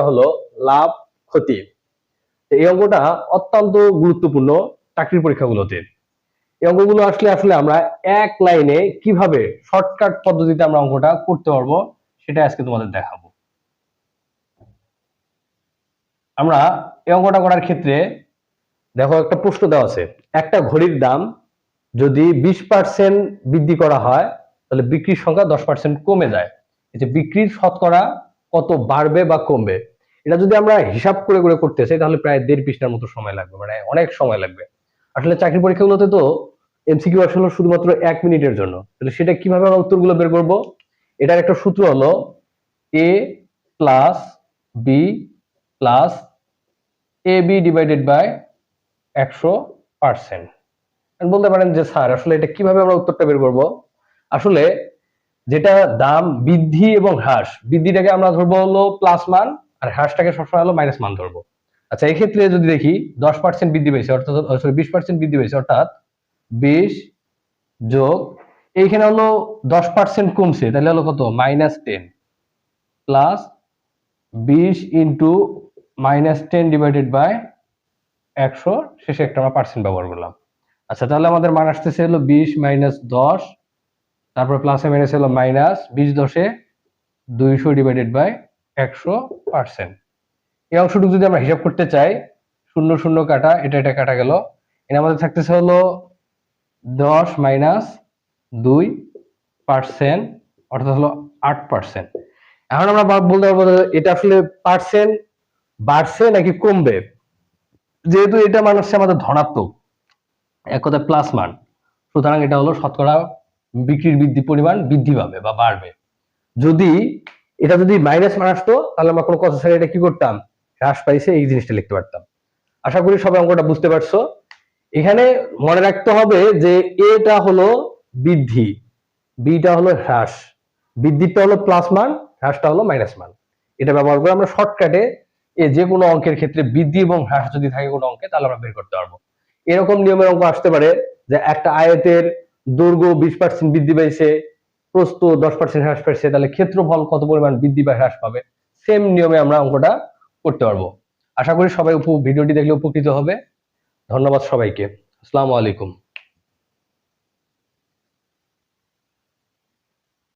হলো লাভ ক্ষতি। এই অঙ্কটা অত্যন্ত গুরুত্বপূর্ণ চাকরির পরীক্ষাগুলোতে। এই অঙ্কগুলো আসলে আমরা এক লাইনে কিভাবে শর্টকাট পদ্ধতিতে আমরা অঙ্কটা করতে পারবো সেটা আজকে তোমাদের দেখাবো। আমরা এই অঙ্কটা করার ক্ষেত্রে দেখো একটা প্রশ্ন দেওয়া আছে, একটা ঘড়ির দাম যদি 20% বৃদ্ধি করা হয় তাহলে বিক্রির সংখ্যা 10% কমে যায়। এই যে বিক্রির শতকরা কত বাড়বে বা কমবে, এটা যদি আমরা হিসাব করে করে করতে চাই তাহলে প্রায় 1.5 পৃষ্ঠার মতো সময় লাগবে, মানে অনেক সময় লাগবে। আসলে চাকরি পরীক্ষাগুলোতে তো এমসিকিউ আসলে শুধুমাত্র 1 মিনিটের জন্য, তাহলে সেটা কিভাবে আমরা উত্তরগুলো বের করব? এটার একটা সূত্র হলো a plus B plus A B divided by 100%। বলতে পারেন যে স্যার আসলে এটা কিভাবে আমরা উত্তরটা বের করব? আসলে যেটা দাম বৃদ্ধি এবং হ্রাস, বৃদ্ধিটাকে আমরা ধরবো হলো প্লাস মান আর হ্রাসটাকে সবসময় হলো মাইনাস মান ধরবো। আচ্ছা, এই ক্ষেত্রে যদি দেখি 10% বৃদ্ধি পেয়েছে অর্থাৎ 20% বৃদ্ধি পেয়েছে অর্থাৎ 20 যোগ এইখানে হলো 10% কমছে তাহলে হলো কত -10 প্লাস 20 ইন্টু -10 ডিভাইডেড বাই 100, শেষে একটা আমরা পার্সেন্ট ব্যবহার করলাম। আচ্ছা, তাহলে আমাদের মান আসতেছে হলো 20 - 10, তারপর প্লাসে মাইনাস হলো মাইনাস 20 10 200 ডিভাইডেড বাই 100%। এই অংশটুকু যদি আমরা হিসাব করতে চাই, 0 0 কাটা, এটা কাটা গেল, এর আমাদের থাকতেছে হলো 10 - 2% অর্থাৎ হলো 8%। এখন আমরা বলতে পারবো এটা আসলে পার্সেন্ট বাড়ছে নাকি কমবে। যেহেতু এটা মান হচ্ছে আমাদের ধনাত্মক, এক কথায় প্লাস মান, সুতরাং এটা হলো শতকরা বিক্রির পরিমাণ বৃদ্ধি পাবে বা বাড়বে। যদি এটা যদি মাইনাস মান আসতো তাহলে আমরা কোনো কথা ছাড়া এটা কি করতাম, হ্রাস পাইছে এই জিনিসটা লিখতে পারতাম। আশা করি সবাই অঙ্কটা বুঝতে পারছো। এখানে মনে রাখতে হবে যে এটা হলো বৃদ্ধি, বিটা হলো হ্রাস, বৃদ্ধিটা হলো প্লাস মান, হ্রাসটা হলো মাইনাস মান। এটা ব্যবহার করে আমরা শর্টকাটে যে কোনো অঙ্কের ক্ষেত্রে বৃদ্ধি এবং হ্রাস যদি থাকে কোনো অঙ্কে তাহলে আমরা বের করতে পারবো। এরকম নিয়মের অঙ্ক আসতে পারে যে একটা আয়তের দৈর্ঘ্য 20% বৃদ্ধি পাইছে, প্রস্থ 10% হ্রাস পাইছে, তাহলে ক্ষেত্রফল কত পরিমাণ বৃদ্ধি বা হ্রাস পাবে। সেম নিয়মে আমরা অঙ্কটা করতে পারবো। আশা করি সবাই ভিডিওটি দেখলে উপকৃত হবে। ধন্যবাদ সবাইকে। আসসালামু আলাইকুম।